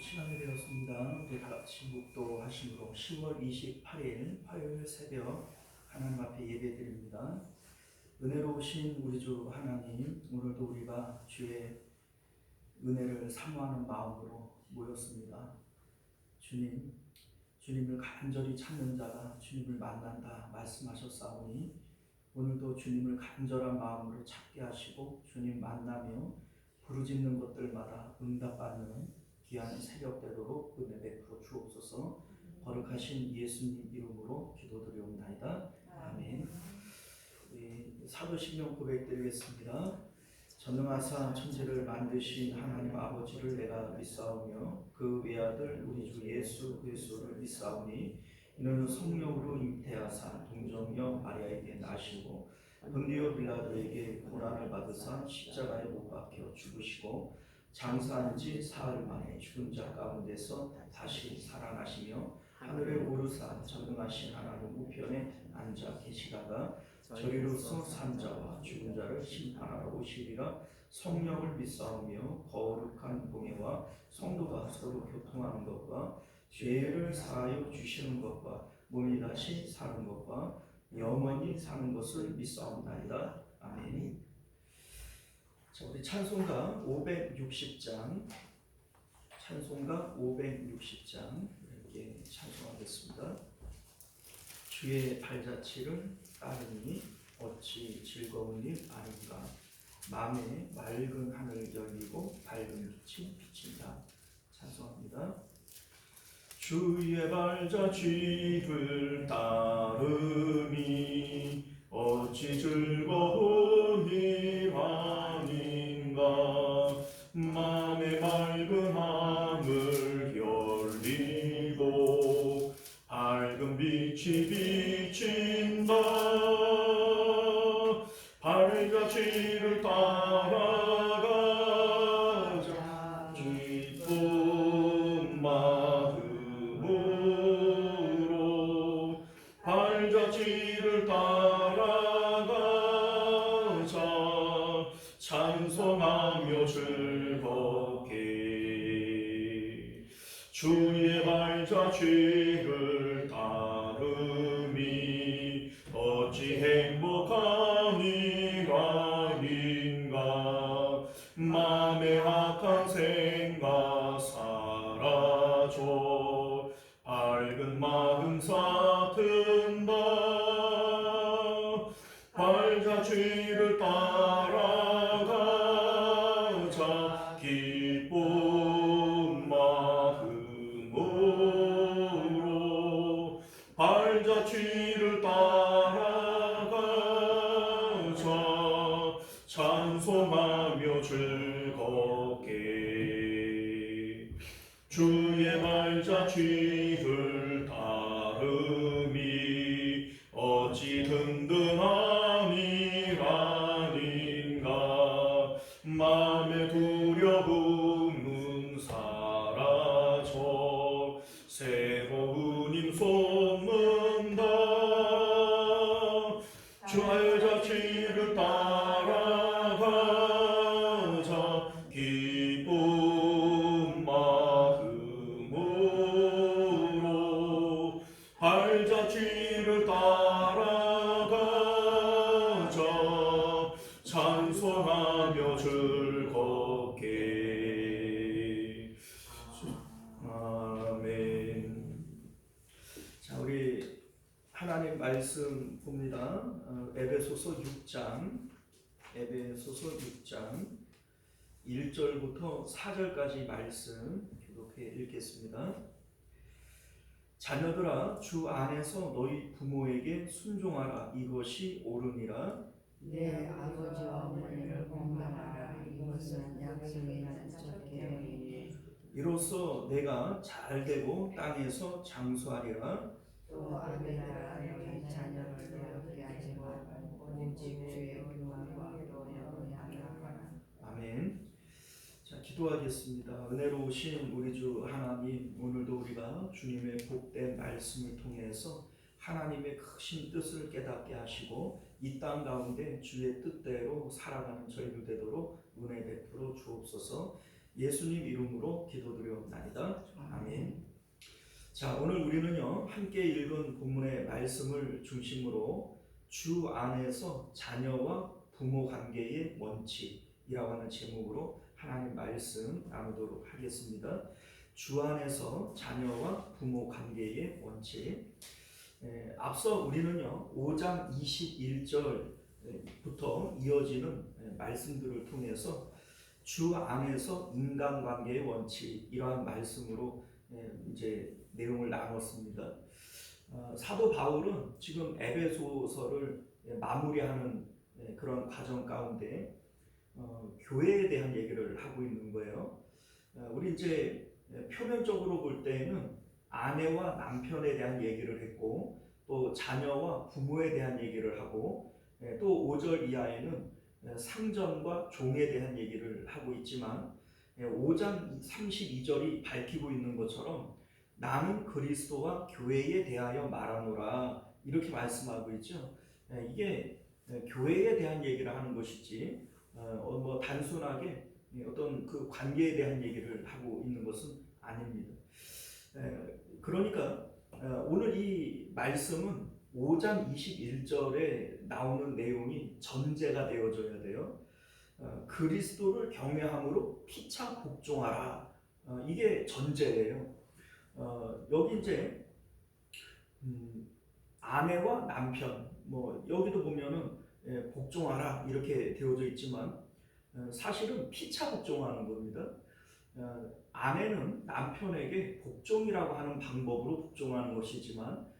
시간이 되었습니다. 우리 다 같이 묵도하심으로 10월 28일 화요일 새벽 하나님 앞에 예배드립니다. 은혜로우신 우리 주 하나님, 오늘도 우리가 주의 은혜를 사모하는 마음으로 모였습니다. 주님, 주님을 간절히 찾는 자가 주님을 만난다 말씀하셨사오니 오늘도 주님을 간절한 마음으로 찾게 하시고 주님 만나며 부르짖는 것들마다 응답받는 귀한 새벽 되도록 은혜 베풀어 주옵소서. 거룩하신 예수님 이름으로 기도드리옵나이다. 아멘. 우리 사도신경 고백드리겠습니다. 전능하사 천지를 만드신 하나님 아버지를 내가 믿사오며 그 외아들 우리 주 예수 그리스도를 믿사오니 이는 성령으로 잉태하사 동정녀 마리아에게 나시고 본디오 빌라도에게 고난을 받으사 십자가에 못 박혀 죽으시고 장사한 지 사흘 만에 죽은 자 가운데서 다시 살아나시며 하늘에 오르사 전능하신 하나님 우편에 앉아 계시다가 저리로서 산 자와 죽은 자를 심판하러 오시리라. 성령을 믿사오며 거룩한 공예와 성도가 서로 교통하는 것과 죄를 사하여 주시는 것과 몸이 다시 사는 것과 영원히 사는 것을 믿사옵나이다. 아멘. 자, 우리 찬송가 560장 이렇게 찬송하겠습니다. 주의 발자취를 따르니 어찌 즐거운 일 아닌가. 마음에 맑은 하늘 열리고 밝은 빛이 비친다. 찬송합니다. 주의 발자취를 따르니 어찌 즐거운 일 아닌가. 마음에 맑은 하늘 열리고 밝은 빛이 비친다. 발자취를 따라가자 기쁜 마음으로. 발자취를 따라가자 찬송하며 즐겁게. 주의 발자취를 따름이 어찌 행복한 일 아닌가. 마음의 악한 생각 사라져 밝은 마음 사든다. 발자취를 따라가자 기쁜 마음으로. 발자취를 따라가자 찬송하며 즐겁게. 주의 발자취를 따름이 어찌 든든한 일 아닌가. 마음의 두려움은 사라져 새로운 힘 솟는다. 주 발자취를 따라가자 기쁜 마음으로. 발자취를 따라가자 찬송하며 즐겁게. 아멘. 자, 우리 하나님 말씀 봅니다. 에베소서 6장 1절부터 4절까지 말씀 교독해 읽겠습니다. 자녀들아, 주 안에서 너희 부모에게 순종하라. 이것이 옳으니라. 내 아버지와 어머니를 공경하라. 이것은 약속에 있는 첫 계명이니. 이로써 내가 잘되고 땅에서 장수하리라. 또 아들아, 너희 자녀를 괴롭게 하지 말고 오직 주의 교훈과 교훈을 향하라. 아멘. 자, 기도하겠습니다. 은혜로우신 우리 주 하나님, 오늘도 우리가 주님의 복된 말씀을 통해서 하나님의 크신 뜻을 깨닫게 하시고 이 땅 가운데 주의 뜻대로 살아가는 저희들 되도록 은혜 베풀어 주옵소서. 예수님 이름으로 기도드려옵나이다. 아멘. 자, 오늘 우리는요 함께 읽은 본문의 말씀을 중심으로 주 안에서 자녀와 부모 관계의 원칙이라고 하는 제목으로 하나님 말씀 나누도록 하겠습니다. 주 안에서 자녀와 부모 관계의 원칙. 앞서 우리는요 5장 21절부터 이어지는 말씀들을 통해서 주 안에서 인간관계의 원칙 이러한 말씀으로 이제 내용을 나눴습니다. 사도 바울은 지금 에베소서를 마무리하는 그런 과정 가운데 교회에 대한 얘기를 하고 있는 거예요. 우리 이제 표면적으로 볼 때는 아내와 남편에 대한 얘기를 했고 또 자녀와 부모에 대한 얘기를 하고 또 5절 이하에는 상전과 종에 대한 얘기를 하고 있지만 5장 32절이 밝히고 있는 것처럼 나는 그리스도와 교회에 대하여 말하노라 이렇게 말씀하고 있죠. 이게 교회에 대한 얘기를 하는 것이지 뭐 단순하게 어떤 그 관계에 대한 얘기를 하고 있는 것은 아닙니다. 그러니까 오늘 이 말씀은 5장 21절에 나오는 내용이 전제가 되어져야 돼요. 그리스도를 경외함으로 피차 복종하라. 이게 전제예요. 여기 이제 아내와 남편 뭐 여기도 보면은 복종하라 이렇게 되어져 있지만 사실은 피차 복종하는 겁니다. 아내는 남편에게 복종이라고 하는 방법으로 복종하는 것이지만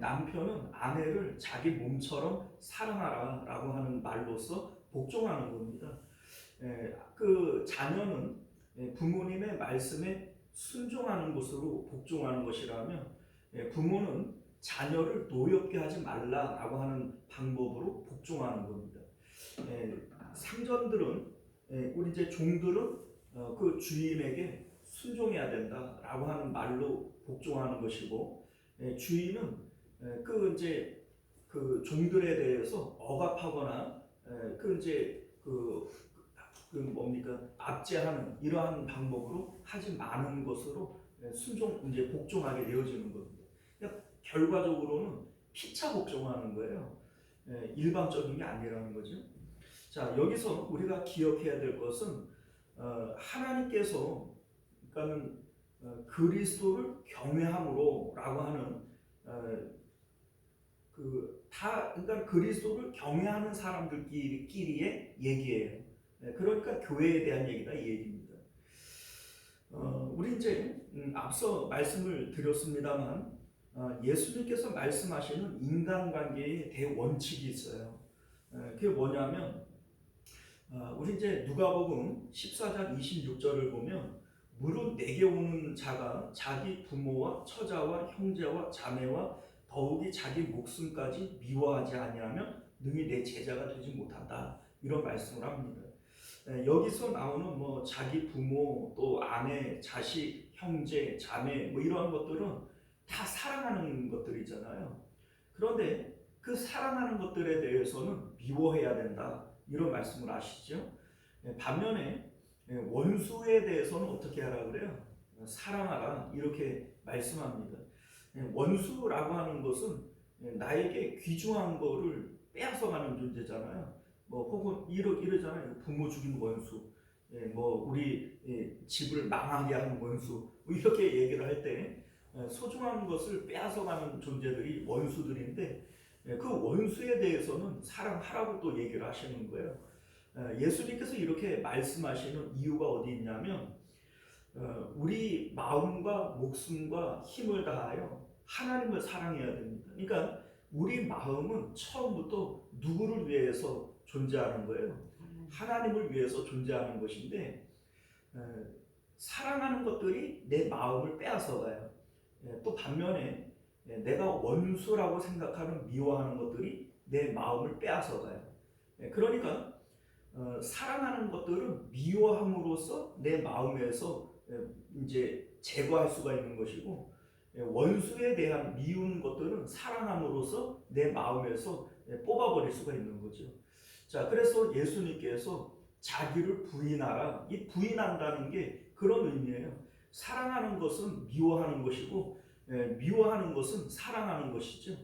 남편은 아내를 자기 몸처럼 사랑하라 라고 하는 말로서 복종하는 겁니다. 그 자녀는 부모님의 말씀에 순종하는 것으로 복종하는 것이라면 부모는 자녀를 노엽게 하지 말라라고 하는 방법으로 복종하는 겁니다. 상전들은 우리 이제 종들은 그 주인에게 순종해야 된다라고 하는 말로 복종하는 것이고 주인은 그 이제 그 종들에 대해서 억압하거나 그 이제 그 뭡니까 압제하는 이러한 방법으로 하지 마는 것으로 순종 이제 복종하게 되어지는 겁니다. 그러니까 결과적으로는 피차 복종하는 거예요. 일방적인 게 아니라는 거죠. 자, 여기서 우리가 기억해야 될 것은 하나님께서 그러니까는 그리스도를 경외함으로라고 하는 그러니까 그리스도를 경외하는 사람들끼리의 얘기예요. 그러니까 교회에 대한 얘기다 이 얘기입니다. 우리 이제 앞서 말씀을 드렸습니다만 예수님께서 말씀하시는 인간관계의 대원칙이 있어요. 그게 뭐냐면 우리 이제 누가복음 14장 26절을 보면 무릇 내게 오는 자가 자기 부모와 처자와 형제와 자매와 더욱이 자기 목숨까지 미워하지 아니하면 능히 내 제자가 되지 못한다 이런 말씀을 합니다. 여기서 나오는 뭐 자기 부모 또 아내, 자식, 형제, 자매 뭐 이러한 것들은 다 사랑하는 것들이잖아요. 그런데 그 사랑하는 것들에 대해서는 미워해야 된다 이런 말씀을 아시죠? 반면에 원수에 대해서는 어떻게 하라 그래요? 사랑하라 이렇게 말씀합니다. 원수라고 하는 것은 나에게 귀중한 거를 빼앗아가는 존재잖아요. 뭐 혹은 이러잖아요. 부모 죽인 원수, 뭐 우리 집을 망하게 하는 원수 뭐 이렇게 얘기를 할 때 소중한 것을 빼앗아가는 존재들이 원수들인데 그 원수에 대해서는 사랑하라고 또 얘기를 하시는 거예요. 예수님께서 이렇게 말씀하시는 이유가 어디 있냐면 우리 마음과 목숨과 힘을 다하여 하나님을 사랑해야 됩니다. 그러니까 우리 마음은 처음부터 누구를 위해서 존재하는 거예요? 하나님을 위해서 존재하는 것인데 사랑하는 것들이 내 마음을 빼앗아가요. 또 반면에 내가 원수라고 생각하는 미워하는 것들이 내 마음을 빼앗아가요. 그러니까 사랑하는 것들은 미워함으로써 내 마음에서 이제 제거할 수가 있는 것이고 원수에 대한 미운 것들은 사랑함으로써 내 마음에서 뽑아버릴 수가 있는 거죠. 자, 그래서 예수님께서 자기를 부인하라. 이 부인한다는 게 그런 의미예요. 사랑하는 것은 미워하는 것이고 미워하는 것은 사랑하는 것이죠.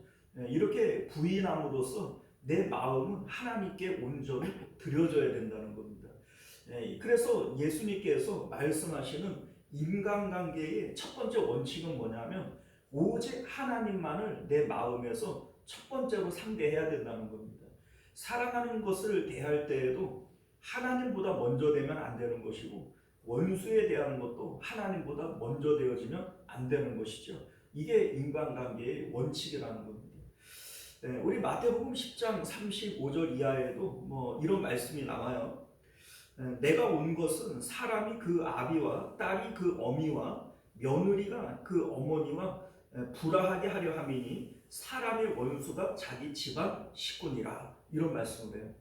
이렇게 부인함으로써 내 마음은 하나님께 온전히 드려져야 된다는 겁니다. 그래서 예수님께서 말씀하시는 인간관계의 첫 번째 원칙은 뭐냐면 오직 하나님만을 내 마음에서 첫 번째로 상대해야 된다는 겁니다. 사랑하는 것을 대할 때에도 하나님보다 먼저 되면 안 되는 것이고 원수에 대한 것도 하나님보다 먼저 되어지면 안 되는 것이죠. 이게 인간관계의 원칙이라는 겁니다. 우리 마태복음 10장 35절 이하에도 뭐 이런 말씀이 나와요. 내가 온 것은 사람이 그 아비와 딸이 그 어미와 며느리가 그 어머니와 불화하게 하려 함이니 사람의 원수가 자기 집안 식구니라. 이런 말씀을 해요.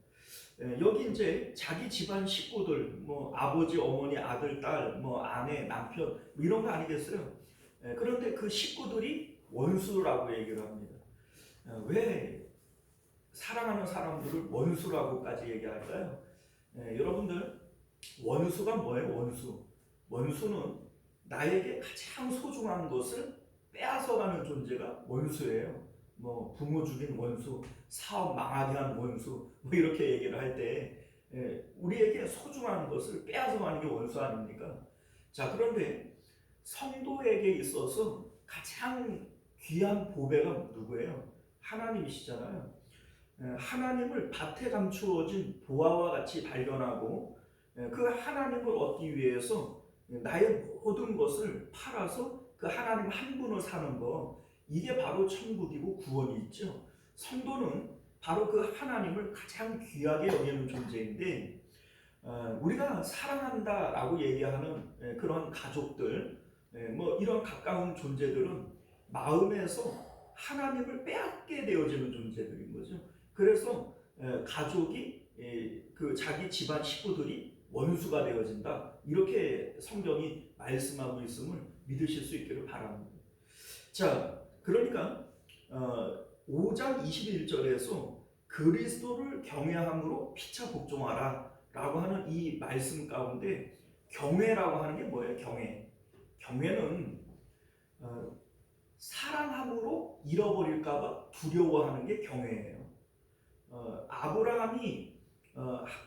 여기 이제 자기 집안 식구들, 뭐 아버지, 어머니, 아들, 딸, 뭐 아내, 남편 뭐 이런 거 아니겠어요? 그런데 그 식구들이 원수라고 얘기를 합니다. 왜 사랑하는 사람들을 원수라고까지 얘기할까요? 여러분들 원수가 뭐예요? 원수는 나에게 가장 소중한 것을 빼앗아가는 존재가 원수예요. 뭐 부모 죽인 원수, 사업 망하게 한 원수, 뭐 이렇게 얘기를 할 때 우리에게 소중한 것을 빼앗아가는 게 원수 아닙니까? 자, 그런데 성도에게 있어서 가장 귀한 보배가 누구예요? 하나님이시잖아요. 하나님을 밭에 감추어진 보화와 같이 발견하고 그 하나님을 얻기 위해서 나의 모든 것을 팔아서 그 하나님 한 분을 사는 거, 이게 바로 천국이고 구원이 있죠. 성도는 바로 그 하나님을 가장 귀하게 여기는 존재인데 우리가 사랑한다라고 얘기하는 그런 가족들, 뭐 이런 가까운 존재들은 마음에서 하나님을 빼앗게 되어지는 존재들인 거죠. 그래서 가족이 그 자기 집안 식구들이 원수가 되어진다. 이렇게 성경이 말씀하고 있음을 믿으실 수 있기를 바랍니다. 자, 그러니까 5장 21절에서 그리스도를 경외함으로 피차 복종하라 라고 하는 이 말씀 가운데 경외라고 하는 게 뭐예요? 경외는 사랑함으로 잃어버릴까봐 두려워하는 게 경외예요. 아브라함이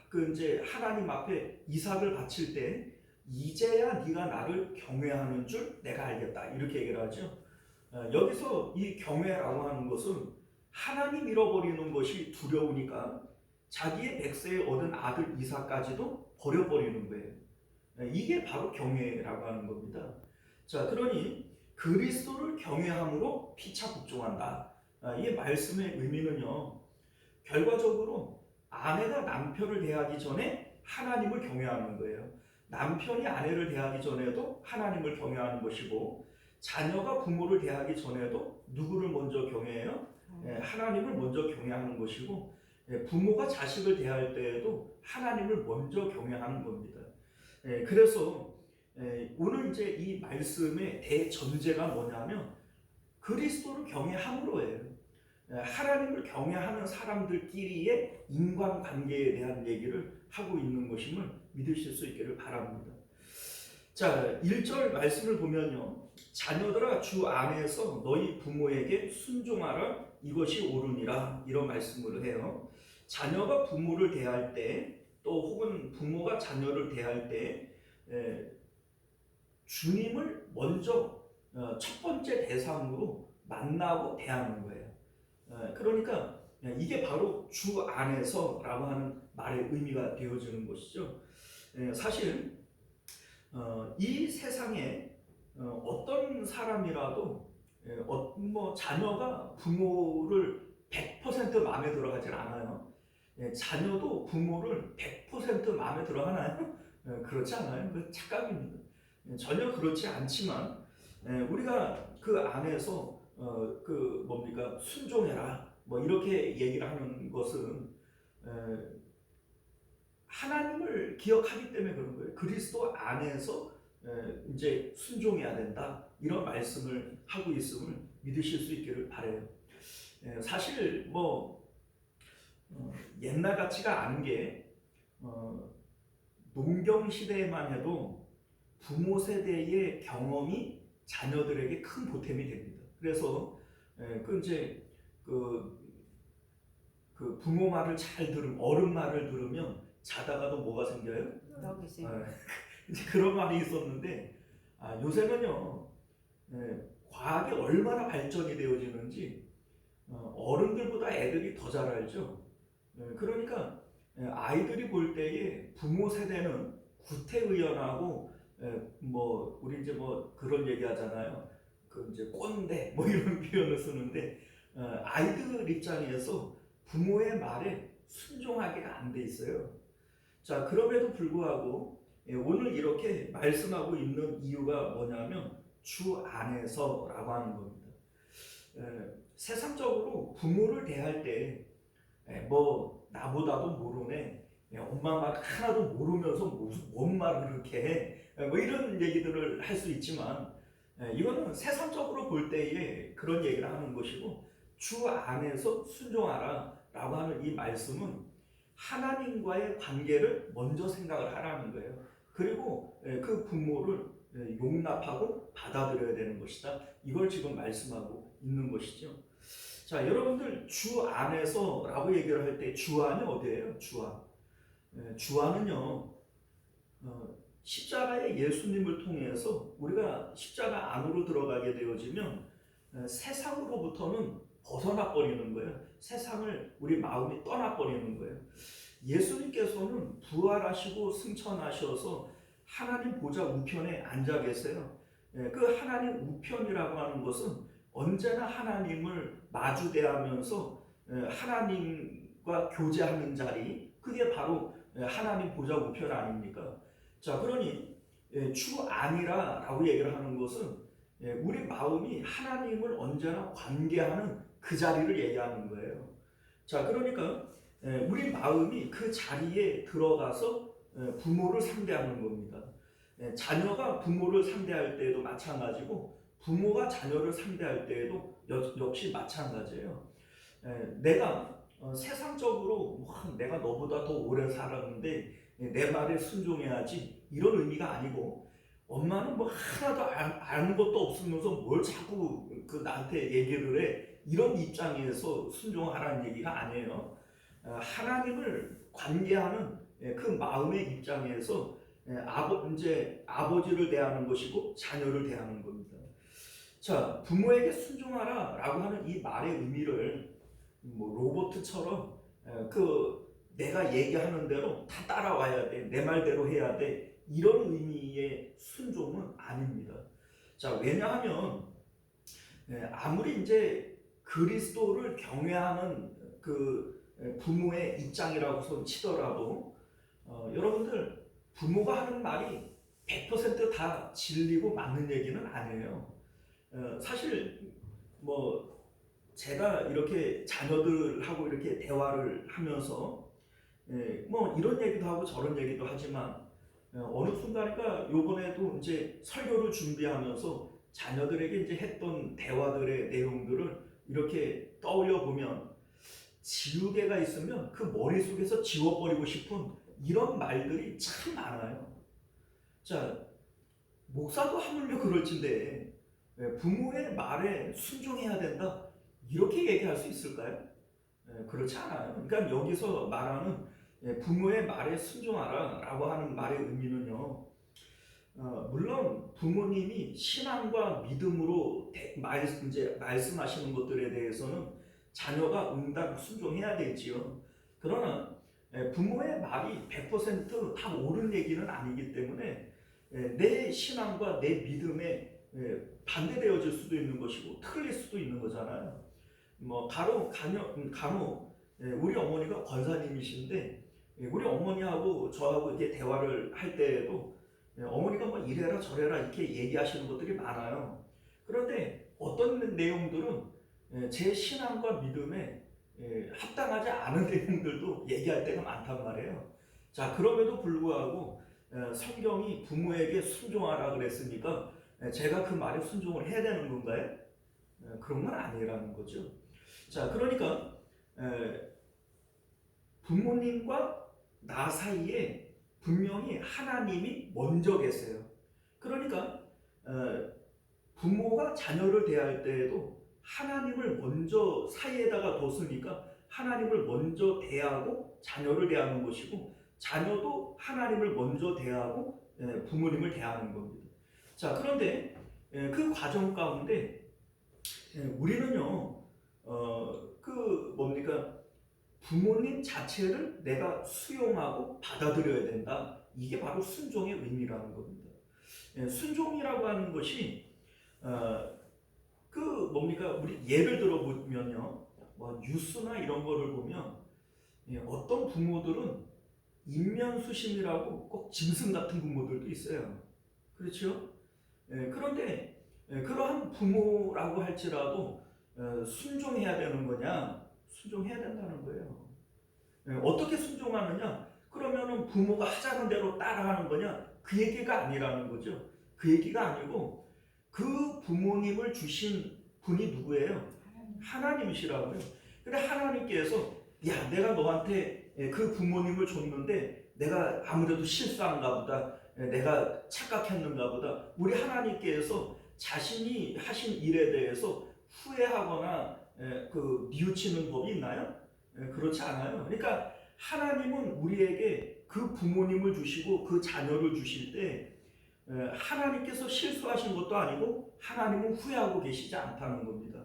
그 이제 하나님 앞에 이삭을 바칠 때 이제야 네가 나를 경외하는 줄 내가 알겠다 이렇게 얘기를 하죠. 여기서 이 경외라고 하는 것은 하나님 잃어버리는 것이 두려우니까 자기의 백세에 얻은 아들 이삭까지도 버려버리는 거예요. 이게 바로 경외라고 하는 겁니다. 자, 그러니 그리스도를 경외함으로 피차 복종한다. 이 말씀의 의미는요, 결과적으로 아내가 남편을 대하기 전에 하나님을 경외하는 거예요. 남편이 아내를 대하기 전에도 하나님을 경외하는 것이고, 자녀가 부모를 대하기 전에도 누구를 먼저 경외해요? 하나님을 먼저 경외하는 것이고, 부모가 자식을 대할 때에도 하나님을 먼저 경외하는 겁니다. 그래서 오늘 이제 이 말씀의 대전제가 뭐냐면 그리스도를 경외함으로예요. 하나님을 경외하는 사람들끼리의 인간관계에 대한 얘기를 하고 있는 것임을 믿으실 수 있기를 바랍니다. 자, 1절 말씀을 보면요, 자녀들아 주 안에서 너희 부모에게 순종하라 이것이 옳으니라 이런 말씀을 해요. 자녀가 부모를 대할 때 또 혹은 부모가 자녀를 대할 때 주님을 먼저 첫 번째 대상으로 만나고 대하는 거예요. 그러니까 이게 바로 주 안에서라고 하는 말의 의미가 되어지는 것이죠. 사실 이 세상에 어떤 사람이라도 뭐 자녀가 부모를 100% 마음에 들어 하진 않아요. 자녀도 부모를 100% 마음에 들어 하나요? 그렇지 않아요. 그 착각입니다. 전혀 그렇지 않지만 우리가 그 안에서 그 뭡니까 순종해라 뭐 이렇게 얘기를 하는 것은 하나님을 기억하기 때문에 그런 거예요. 그리스도 안에서 이제 순종해야 된다 이런 말씀을 하고 있음을 믿으실 수 있기를 바라요. 사실 뭐 옛날 같지가 않은 게 농경 시대에만 해도 부모 세대의 경험이 자녀들에게 큰 보탬이 됩니다. 그래서 그 이제 그 부모 말을 잘 들으면, 어른 말을 들으면 자다가도 뭐가 생겨요? 떡이 생겨. 이제 그런 말이 있었는데 요새는요 과학이 얼마나 발전이 되어지는지 어른들보다 애들이 더 잘 알죠. 그러니까 아이들이 볼 때에 부모 세대는 구태의연하고 뭐 우리 이제 뭐 그런 얘기 하잖아요. 그 이제 꼰대 뭐 이런 표현을 쓰는데 아이들 입장에서 부모의 말에 순종하기가 안 돼 있어요. 자, 그럼에도 불구하고 오늘 이렇게 말씀하고 있는 이유가 뭐냐면 주 안에서라고 하는 겁니다. 세상적으로 부모를 대할 때 뭐 나보다도 모르네, 엄마 말 하나도 모르면서 무슨 뭔 말을 그렇게 해, 뭐 이런 얘기들을 할 수 있지만 이거는 세상적으로 볼 때에 그런 얘기를 하는 것이고, 주 안에서 순종하라 라고 하는 이 말씀은 하나님과의 관계를 먼저 생각을 하라는 거예요. 그리고 그 부모를 용납하고 받아들여야 되는 것이다, 이걸 지금 말씀하고 있는 것이죠. 자, 여러분들 주 안에서 라고 얘기를 할 때 주안이 어디예요? 주안. 주안은요 십자가의 예수님을 통해서 우리가 십자가 안으로 들어가게 되어지면 세상으로부터는 벗어나 버리는 거예요. 세상을 우리 마음이 떠나 버리는 거예요. 예수님께서는 부활하시고 승천하셔서 하나님 보좌 우편에 앉아 계세요. 그 하나님 우편이라고 하는 것은 언제나 하나님을 마주대하면서 하나님과 교제하는 자리, 그게 바로 하나님 보좌 우편 아닙니까? 자, 그러니 주 안이라 라고 얘기를 하는 것은 우리 마음이 하나님을 언제나 관계하는 그 자리를 얘기하는 거예요. 자, 그러니까 우리 마음이 그 자리에 들어가서 부모를 상대하는 겁니다. 자녀가 부모를 상대할 때에도 마찬가지고, 부모가 자녀를 상대할 때에도 역시 마찬가지예요. 내가 세상적으로 내가 너보다 더 오래 살았는데 내 말에 순종해야지, 이런 의미가 아니고, 엄마는 뭐 하나도 아는 것도 없으면서 뭘 자꾸 그 나한테 얘기를 해, 이런 입장에서 순종하라는 얘기가 아니에요. 하나님을 관계하는 그 마음의 입장에서 이제 아버지를 대하는 것이고 자녀를 대하는 겁니다. 자, 부모에게 순종하라 라고 하는 이 말의 의미를 뭐 로봇처럼 그 내가 얘기하는 대로 다 따라와야 돼, 내 말대로 해야 돼, 이런 의미의 순종은 아닙니다. 자, 왜냐하면 아무리 이제 그리스도를 경외하는 그 부모의 입장이라고 치더라도 여러분들 부모가 하는 말이 100% 다 진리고 맞는 얘기는 아니에요. 사실 뭐 제가 이렇게 자녀들하고 이렇게 대화를 하면서 뭐 이런 얘기도 하고 저런 얘기도 하지만 어느 순간인가 요번에도 이제 설교를 준비하면서 자녀들에게 이제 했던 대화들의 내용들을 이렇게 떠올려 보면 지우개가 있으면 그 머릿속에서 지워버리고 싶은 이런 말들이 참 많아요. 자, 목사도 하물며 그럴진데 부모의 말에 순종해야 된다, 이렇게 얘기할 수 있을까요? 그렇지 않아요. 그러니까 여기서 말하는 부모의 말에 순종하라 라고 하는 말의 의미는요, 물론 부모님이 신앙과 믿음으로 이제 말씀하시는 것들에 대해서는 자녀가 응답 순종해야 되지요. 그러나 부모의 말이 100%다 옳은 얘기는 아니기 때문에 내 신앙과 내 믿음에 반대되어질 수도 있는 것이고 틀릴 수도 있는 거잖아요. 뭐 간혹 우리 어머니가 권사님이신데 우리 어머니하고 저하고 이렇게 대화를 할 때에도 어머니가 뭐 이래라 저래라 이렇게 얘기하시는 것들이 많아요. 그런데 어떤 내용들은 제 신앙과 믿음에 합당하지 않은 내용들도 얘기할 때가 많단 말이에요. 자, 그럼에도 불구하고 성경이 부모에게 순종하라 그랬으니까 제가 그 말에 순종을 해야 되는 건가요? 그런 건 아니라는 거죠. 자, 그러니까 부모님과 나 사이에 분명히 하나님이 먼저 계세요. 그러니까 부모가 자녀를 대할 때에도 하나님을 먼저 사이에다가 뒀으니까 하나님을 먼저 대하고 자녀를 대하는 것이고, 자녀도 하나님을 먼저 대하고 부모님을 대하는 겁니다. 자, 그런데 그 과정 가운데 우리는요, 부모님 자체를 내가 수용하고 받아들여야 된다. 이게 바로 순종의 의미라는 겁니다. 순종이라고 하는 것이 우리 예를 들어 보면요, 뭐 뉴스나 이런 거를 보면 어떤 부모들은 인면수심이라고 꼭 짐승 같은 부모들도 있어요. 그렇죠? 그런데 그러한 부모라고 할지라도 순종해야 되는 거냐? 순종해야 된다는 거예요. 어떻게 순종하느냐? 그러면은 부모가 하자는 대로 따라하는 거냐? 그 얘기가 아니라는 거죠. 그 얘기가 아니고 그 부모님을 주신 분이 누구예요? 하나님이시라고요. 근데 하나님께서 야, 내가 너한테 그 부모님을 줬는데 내가 아무래도 실수한가 보다, 내가 착각했는가 보다. 우리 하나님께서 자신이 하신 일에 대해서 후회하거나 뉘우치는 법이 있나요? 그렇지 않아요. 그러니까 하나님은 우리에게 그 부모님을 주시고 그 자녀를 주실 때 하나님께서 실수하신 것도 아니고 하나님은 후회하고 계시지 않다는 겁니다.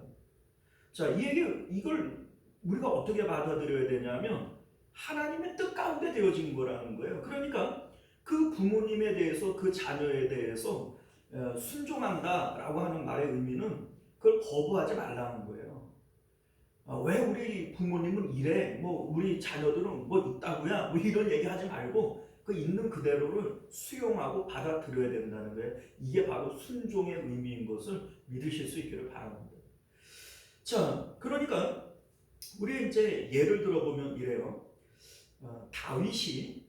자, 이걸 우리가 어떻게 받아들여야 되냐면 하나님의 뜻 가운데 되어진 거라는 거예요. 그러니까 그 부모님에 대해서, 그 자녀에 대해서 순종한다라고 하는 말의 의미는 그걸 거부하지 말라는 거예요. 왜 우리 부모님은 이래? 뭐 우리 자녀들은 뭐 있다고야? 뭐 이런 얘기하지 말고 그 있는 그대로를 수용하고 받아들여야 된다는 거예요. 이게 바로 순종의 의미인 것을 믿으실 수 있기를 바랍니다. 자, 그러니까 우리 이제 예를 들어보면 이래요. 다윗이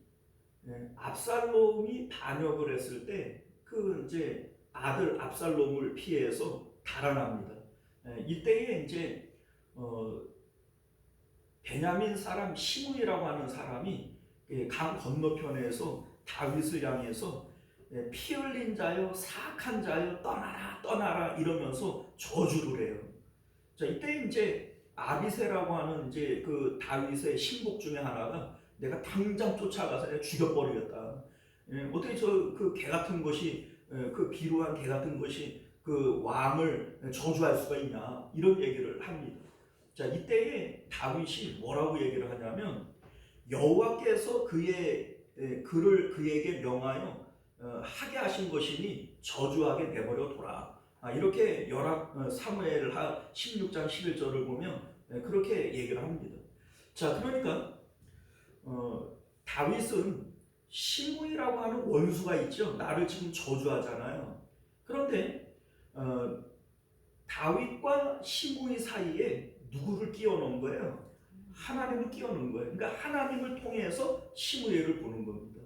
압살롬이 반역을 했을 때 그 이제 아들 압살롬을 피해서 달아납니다. 이때에 이제 베냐민 사람 시므이라고 하는 사람이 강 건너편에서 다윗을 향해서 피 흘린 자여, 사악한 자여, 떠나라 떠나라 이러면서 저주를 해요. 자, 이때 이제 아비새라고 하는 이제 그 다윗의 신복 중에 하나가 내가 당장 쫓아가서 내가 죽여버리겠다. 어떻게 그 개 같은 것이, 그 비루한 개 같은 것이 그 왕을 저주할 수가 있냐, 이런 얘기를 합니다. 자, 이때에 다윗이 뭐라고 얘기를 하냐면 여호와께서 그에게 명하여 하게 하신 것이니 저주하게 내버려 둬라. 이렇게 사무엘하 16장 11절을 보면 그렇게 얘기를 합니다. 자, 그러니까 다윗은 시므이라고 하는 원수가 있죠. 나를 지금 저주하잖아요. 그런데 다윗과 시므이 사이에 누구를 끼워 넣은 거예요? 하나님을 끼워 넣은 거예요. 그러니까 하나님을 통해서 시므이를 보는 겁니다.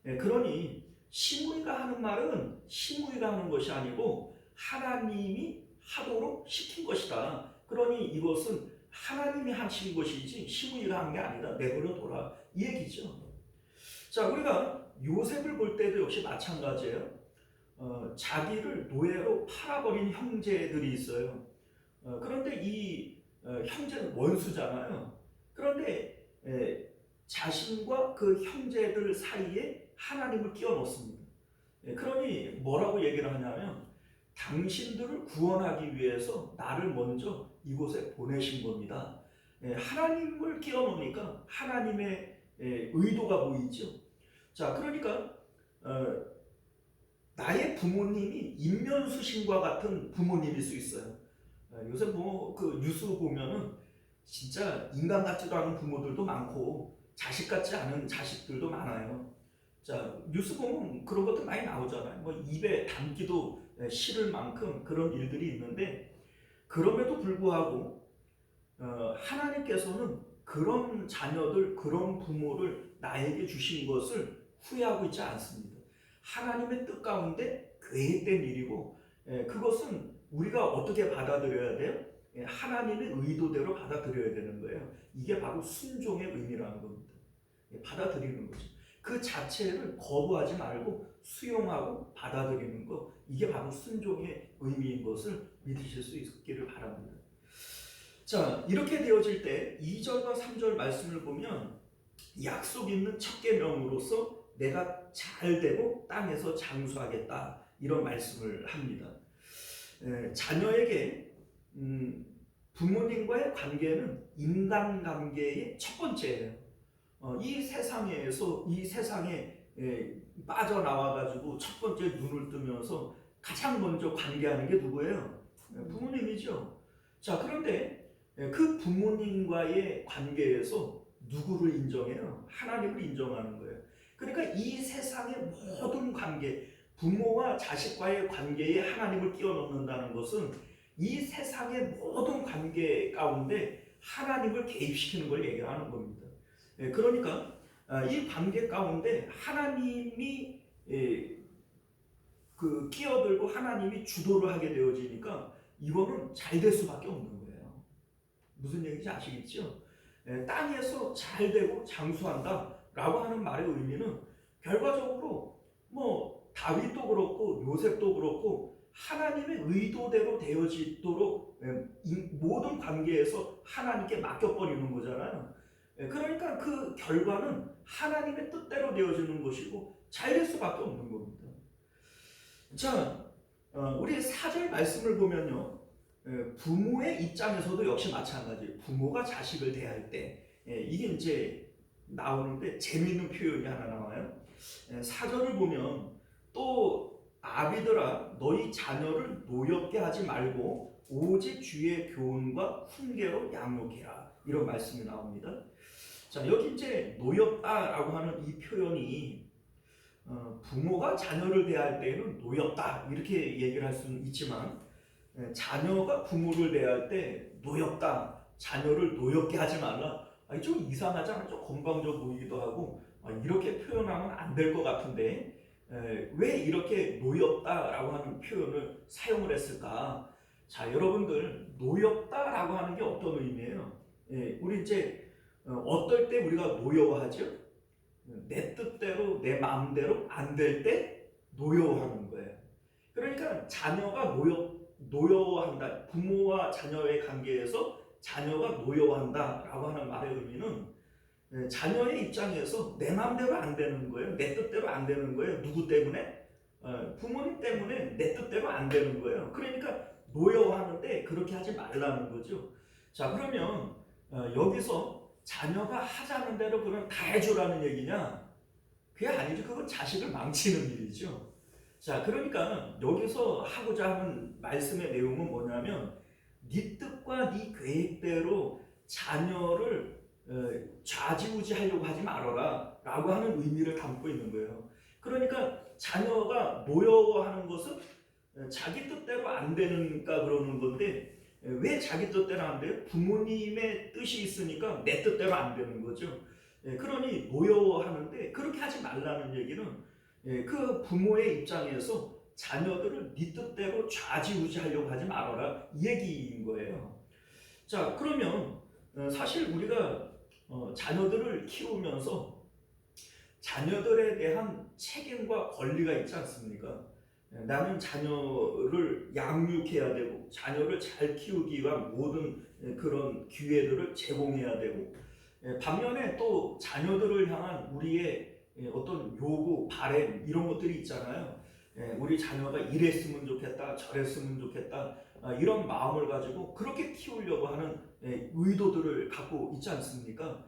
그러니 시므이가 하는 말은 시므이가 하는 것이 아니고 하나님이 하도록 시킨 것이다. 그러니 이것은 하나님이 하신 것이지 시므이가 한 게 아니다. 내버려 둬라, 이 얘기죠. 자, 우리가 요셉을 볼 때도 역시 마찬가지예요. 자기를 노예로 팔아버린 형제들이 있어요. 그런데 이 형제는 원수잖아요. 그런데 자신과 그 형제들 사이에 하나님을 끼워 넣습니다. 그러니 뭐라고 얘기를 하냐면 당신들을 구원하기 위해서 나를 먼저 이곳에 보내신 겁니다. 하나님을 끼워 넣으니까 하나님의 의도가 보이죠. 자, 그러니까 나의 부모님이 인면수심과 같은 부모님일 수 있어요. 요새 뭐 그 뉴스 보면은 진짜 인간 같지도 않은 부모들도 많고 자식 같지 않은 자식들도 많아요. 자, 뉴스 보면 그런 것들 많이 나오잖아요. 뭐 입에 담기도 싫을 만큼 그런 일들이 있는데, 그럼에도 불구하고 하나님께서는 그런 자녀들, 그런 부모를 나에게 주신 것을 후회하고 있지 않습니다. 하나님의 뜻 가운데 계획된 일이고, 그것은 우리가 어떻게 받아들여야 돼요? 하나님의 의도대로 받아들여야 되는 거예요. 이게 바로 순종의 의미라는 겁니다. 받아들이는 거죠. 그 자체를 거부하지 말고 수용하고 받아들이는 것, 이게 바로 순종의 의미인 것을 믿으실 수 있기를 바랍니다. 자, 이렇게 되어질 때 2절과 3절 말씀을 보면 약속 있는 첫 계명으로서 내가 잘 되고 땅에서 장수하겠다, 이런 말씀을 합니다. 자녀에게 부모님과의 관계는 인간관계의 첫 번째예요. 이 세상에 빠져나와가지고 첫 번째 눈을 뜨면서 가장 먼저 관계하는 게 누구예요? 부모님이죠. 자, 그런데 그 부모님과의 관계에서 누구를 인정해요? 하나님을 인정하는 거예요. 그러니까 이 세상의 모든 관계, 부모와 자식과의 관계에 하나님을 끼워넣는다는 것은 이 세상의 모든 관계 가운데 하나님을 개입시키는 걸 얘기하는 겁니다. 그러니까 이 관계 가운데 하나님이 끼어들고 하나님이 주도를 하게 되어지니까 이거는 잘 될 수밖에 없는 거예요. 무슨 얘기인지 아시겠죠? 땅에서 잘 되고 장수한다 라고 하는 말의 의미는 결과적으로 다윗도 그렇고 요셉도 그렇고 하나님의 의도대로 되어지도록 모든 관계에서 하나님께 맡겨버리는 거잖아요. 그러니까 그 결과는 하나님의 뜻대로 되어지는 것이고 잘 될 수밖에 없는 겁니다. 자, 우리 4절 말씀을 보면요, 부모의 입장에서도 역시 마찬가지예요. 부모가 자식을 대할 때 이게 이제 나오는데 재미있는 표현이 하나 나와요. 4절을 보면 또 아비들아 너희 자녀를 노엽게 하지 말고 오직 주의 교훈과 훈계로 양육해라, 이런 말씀이 나옵니다. 자, 여기 이제 노엽다라고 하는 이 표현이 부모가 자녀를 대할 때에는 노엽다 이렇게 얘기를 할 수는 있지만 자녀가 부모를 대할 때 노엽다, 자녀를 노엽게 하지 말라, 좀 이상하잖아요. 좀 건방져 보이기도 하고 이렇게 표현하면 안 될 것 같은데 왜 이렇게 노엽다라고 하는 표현을 사용을 했을까? 자, 여러분들, 노엽다라고 하는 게 어떤 의미예요? 우리 이제 어떨 때 우리가 노여워하죠? 내 뜻대로 내 마음대로 안 될 때 노여워하는 거예요. 그러니까 자녀가 노여워한다, 부모와 자녀의 관계에서 자녀가 노여워한다라고 하는 말의 의미는 자녀의 입장에서 내 마음대로 안 되는 거예요. 내 뜻대로 안 되는 거예요. 누구 때문에? 부모님 때문에 내 뜻대로 안 되는 거예요. 그러니까 노여워하는데 그렇게 하지 말라는 거죠. 자, 그러면 여기서 자녀가 하자는 대로 그럼 다 해주라는 얘기냐? 그게 아니죠. 그건 자식을 망치는 일이죠. 자, 그러니까 여기서 하고자 하는 말씀의 내용은 뭐냐면 네 뜻과 네 계획대로 자녀를 좌지우지하려고 하지 말아라 라고 하는 의미를 담고 있는 거예요. 그러니까 자녀가 노여워하는 것은 자기 뜻대로 안 되니까 그러는 건데, 왜 자기 뜻대로 안 돼요? 부모님의 뜻이 있으니까 내 뜻대로 안 되는 거죠. 그러니 노여워하는데 그렇게 하지 말라는 얘기는 그 부모의 입장에서 자녀들을 네 뜻대로 좌지우지하려고 하지 말아라, 이 얘기인 거예요. 자, 그러면 사실 우리가 자녀들을 키우면서 자녀들에 대한 책임과 권리가 있지 않습니까? 나는 자녀를 양육해야 되고 자녀를 잘 키우기 위한 모든 그런 기회들을 제공해야 되고, 반면에 또 자녀들을 향한 우리의 어떤 요구, 바램 이런 것들이 있잖아요. 우리 자녀가 이랬으면 좋겠다, 저랬으면 좋겠다, 이런 마음을 가지고 그렇게 키우려고 하는 의도들을 갖고 있지 않습니까?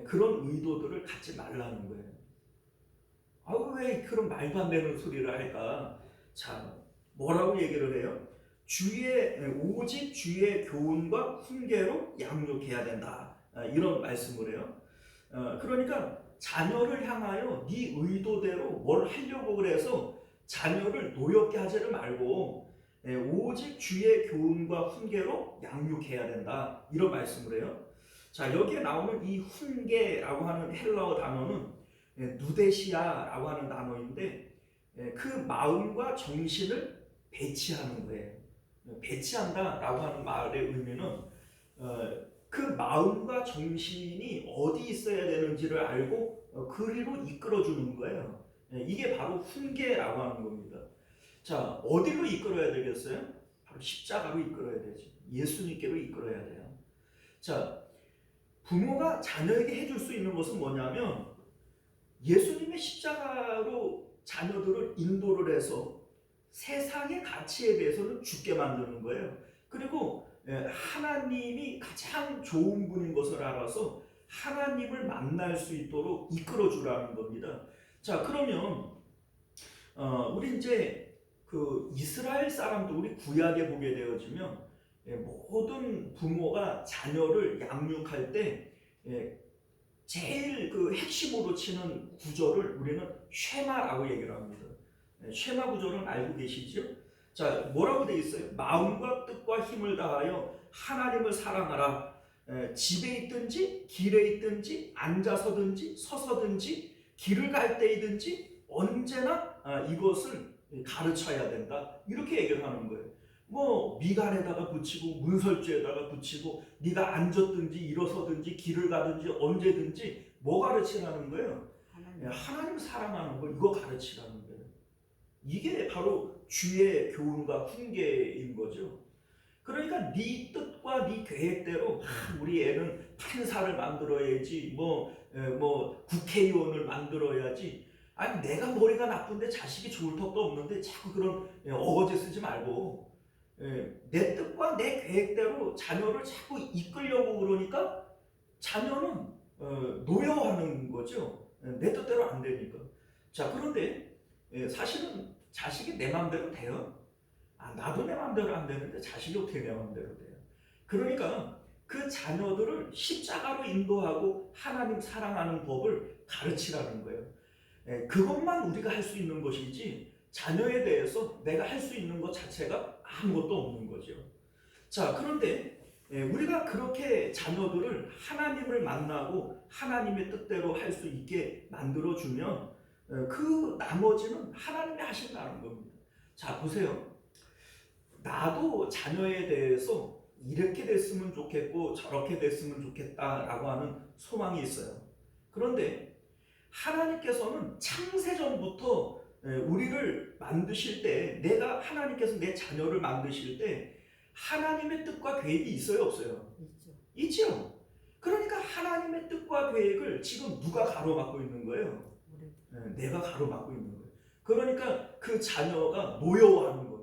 그런 의도들을 갖지 말라는 거예요. 왜 그런 말도 안 되는 소리를 할까? 자, 뭐라고 얘기를 해요? 오직 주의 교훈과 훈계로 양육해야 된다, 이런 말씀을 해요. 그러니까 자녀를 향하여 네 의도대로 뭘 하려고 그래서 자녀를 노엽게 하지를 말고 오직 주의 교훈과 훈계로 양육해야 된다, 이런 말씀을 해요. 자, 여기에 나오는 이 훈계라고 하는 헬라어 단어는 누데시아라고 하는 단어인데 그 마음과 정신을 배치하는 거예요. 배치한다라고 하는 말의 의미는 그 마음과 정신이 어디 있어야 되는지를 알고 그리로 이끌어주는 거예요. 이게 바로 훈계라고 하는 겁니다. 자, 어디로 이끌어야 되겠어요? 바로 십자가로 이끌어야 되죠. 예수님께로 이끌어야 돼요. 자, 부모가 자녀에게 해줄 수 있는 것은 뭐냐면 예수님의 십자가로 자녀들을 인도를 해서 세상의 가치에 대해서는 죽게 만드는 거예요. 그리고 하나님이 가장 좋은 분인 것을 알아서 하나님을 만날 수 있도록 이끌어 주라는 겁니다. 자, 그러면 우리 이제 그 이스라엘 사람도 우리 구약에 보게 되어지면 모든 부모가 자녀를 양육할 때 제일 그 핵심으로 치는 구절을 우리는 쉐마라고 얘기를 합니다. 쉐마 구절은 알고 계시죠? 자, 뭐라고 돼 있어요? 마음과 뜻과 힘을 다하여 하나님을 사랑하라. 집에 있든지 길에 있든지 앉아서든지 서서든지 길을 갈 때이든지 언제나 이것을 가르쳐야 된다. 이렇게 얘기를 하는 거예요. 뭐 미간에다가 붙이고 문설주에다가 붙이고 네가 앉았든지 일어서든지 길을 가든지 언제든지 뭐 가르치라는 거예요? 하나님 사랑하는 거, 이거 가르치라는 거예요. 이게 바로 주의 교훈과 훈계인 거죠. 그러니까 네 뜻과 네 계획대로 우리 애는 판사를 만들어야지, 뭐 국회의원을 만들어야지. 아니, 내가 머리가 나쁜데 자식이 좋을 턱도 없는데 자꾸 그런 어거지 쓰지 말고 내 뜻과 내 계획대로 자녀를 자꾸 이끌려고 그러니까 자녀는 노여워하는 거죠. 내 뜻대로 안 되니까. 자, 그런데 사실은 자식이 내 마음대로 돼요. 나도 내 마음대로 안 되는데 자식이 어떻게 내 마음대로 돼요? 그러니까 그 자녀들을 십자가로 인도하고 하나님 사랑하는 법을 가르치라는 거예요. 그것만 우리가 할 수 있는 것이지 자녀에 대해서 내가 할 수 있는 것 자체가 아무것도 없는 거죠. 자, 그런데 우리가 그렇게 자녀들을 하나님을 만나고 하나님의 뜻대로 할 수 있게 만들어주면 그 나머지는 하나님이 하신다는 겁니다. 자, 보세요. 나도 자녀에 대해서 이렇게 됐으면 좋겠고 저렇게 됐으면 좋겠다라고 하는 소망이 있어요. 그런데 하나님께서는 창세전부터 우리를 만드실 때, 하나님께서 내 자녀를 만드실 때 하나님의 뜻과 계획이 있어요, 없어요? 있죠. 그러니까 하나님의 뜻과 계획을 지금 누가 가로막고 있는 거예요? 내가 가로막고 있는 거예요. 그러니까 그 자녀가 노여워하는 겁니다.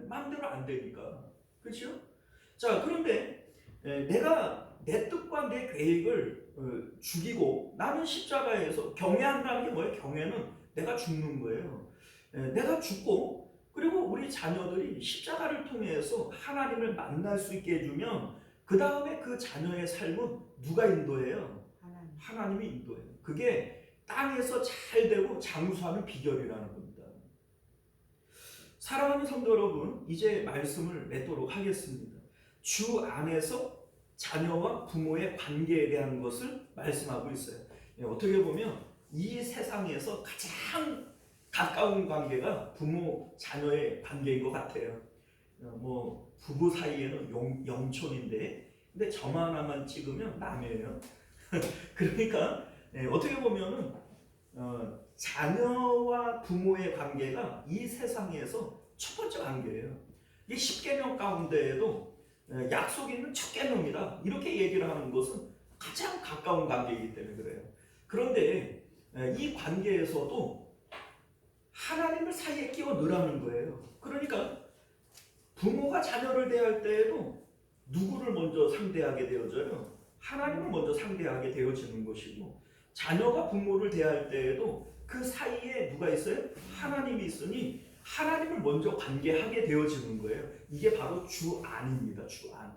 마음대로 안 되니까. 그렇죠? 자, 그런데 내가 내 뜻과 내 계획을 죽이고, 나는 십자가에서 경외한다는 게 뭐예요? 경외는 내가 죽는 거예요. 내가 죽고, 그리고 우리 자녀들이 십자가를 통해서 하나님을 만날 수 있게 해주면 그 다음에 그 자녀의 삶은 누가 인도해요? 하나님이 인도해요. 그게 땅에서 잘 되고 장수하는 비결이라는 겁니다. 사랑하는 성도 여러분, 이제 말씀을 맺도록 하겠습니다. 주 안에서 자녀와 부모의 관계에 대한 것을 말씀하고 있어요. 어떻게 보면 이 세상에서 가장 가까운 관계가 부모 자녀의 관계인 것 같아요. 뭐 부부 사이에는 영촌인데, 근데 점 하나만 찍으면 남이에요. 그러니까 어떻게 보면은 자녀와 부모의 관계가 이 세상에서 첫 번째 관계예요. 이 10계명 가운데에도 약속이 있는 첫 계명이다, 이렇게 얘기를 하는 것은 가장 가까운 관계이기 때문에 그래요. 그런데 이 관계에서도 하나님을 사이에 끼워 넣으라는 거예요. 그러니까 부모가 자녀를 대할 때에도 누구를 먼저 상대하게 되어져요? 하나님을 먼저 상대하게 되어지는 것이고, 자녀가 부모를 대할 때에도 그 사이에 누가 있어요? 하나님이 있으니 하나님을 먼저 관계하게 되어지는 거예요. 이게 바로 주 안입니다. 주 안.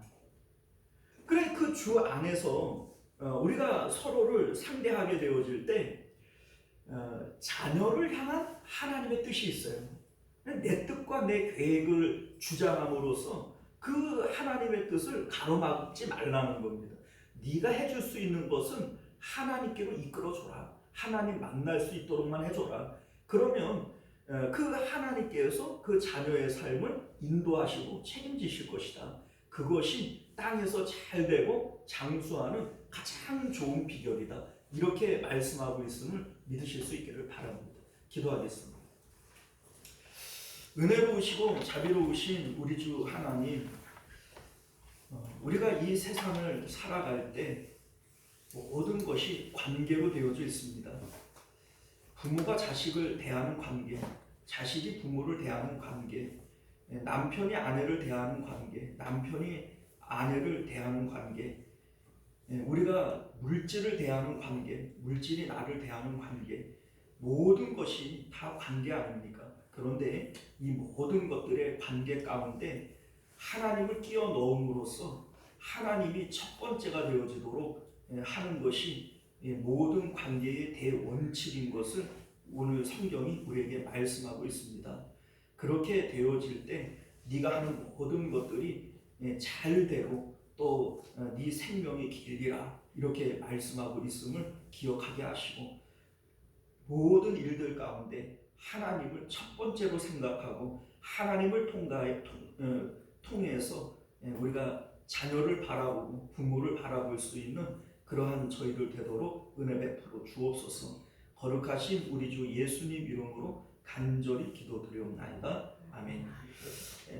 그래, 그 주 안에서 우리가 서로를 상대하게 되어질 때 자녀를 향한 하나님의 뜻이 있어요. 내 뜻과 내 계획을 주장함으로써 그 하나님의 뜻을 가로막지 말라는 겁니다. 네가 해줄 수 있는 것은 하나님께로 이끌어줘라. 하나님 만날 수 있도록만 해줘라. 그러면 그 하나님께서 그 자녀의 삶을 인도하시고 책임지실 것이다. 그것이 땅에서 잘 되고 장수하는 가장 좋은 비결이다. 이렇게 말씀하고 있음을 믿으실 수 있기를 바랍니다. 기도하겠습니다. 은혜로우시고 자비로우신 우리 주 하나님, 우리가 이 세상을 살아갈 때 모든 것이 관계로 되어져 있습니다. 부모가 자식을 대하는 관계, 자식이 부모를 대하는 관계, 남편이 아내를 대하는 관계, 남편이 아내를 대하는 관계, 우리가 물질을 대하는 관계, 물질이 나를 대하는 관계, 모든 것이 다 관계 아닙니까? 그런데 이 모든 것들의 관계 가운데 하나님을 끼워 넣음으로써 하나님이 첫 번째가 되어지도록 하는 것이 모든 관계의 대원칙인 것을 오늘 성경이 우리에게 말씀하고 있습니다. 그렇게 되어질 때 네가 하는 모든 것들이 잘 되고 또 네 생명이 길리라 이렇게 말씀하고 있음을 기억하게 하시고, 모든 일들 가운데 하나님을 첫 번째로 생각하고 하나님을 통해서 우리가 자녀를 바라보고 부모를 바라볼 수 있는 그러한 저희들 되도록 은혜 베풀어 주옵소서. 거룩하신 우리 주 예수님 이름으로 간절히 기도드리옵나이다. 아멘.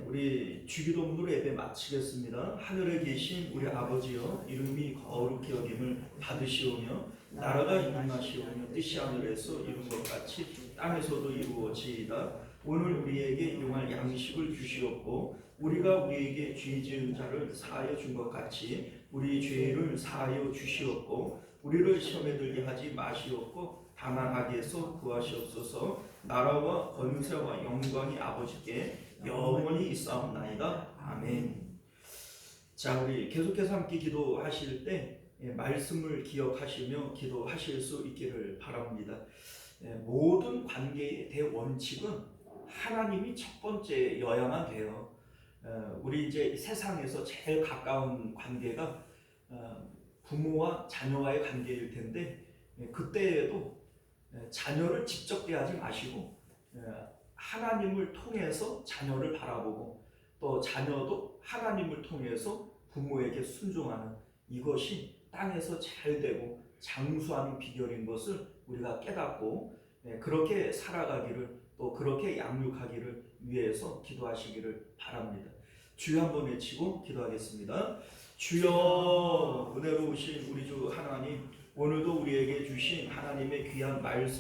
우리 주기도문으로 예배 마치겠습니다. 하늘에 계신 우리 아버지여, 이름이 거룩히 여김을 받으시오며 나라가 임하시오며 뜻이 하늘에서 이룬 것 같이 땅에서도 이루어지이다. 오늘 우리에게 용할 양식을 주시옵고 우리가 우리에게 죄 지은 자를 사하여 준 것 같이 우리 죄를 사하여 주시옵고 우리를 시험에 들게 하지 마시옵고 다만 악에서 구하시옵소서. 나라와 권세와 영광이 아버지께 영원히 있사옵나이다. 아멘. 자, 우리 계속해서 함께 기도하실 때 말씀을 기억하시며 기도하실 수 있기를 바랍니다. 모든 관계의 대원칙은 하나님이 첫 번째여야만 돼요. 우리 이제 세상에서 제일 가까운 관계가 부모와 자녀와의 관계일 텐데, 그때에도 자녀를 직접 대하지 마시고 하나님을 통해서 자녀를 바라보고 또 자녀도 하나님을 통해서 부모에게 순종하는, 이것이 땅에서 잘 되고 장수하는 비결인 것을 우리가 깨닫고 그렇게 살아가기를 또 그렇게 양육하기를 위해서 기도하시기를 바랍니다. 주여 한번 외치고 기도하겠습니다. 주여, 은혜로우신 우리 주 하나님, 오늘도 우리에게 주신 하나님의 귀한 말씀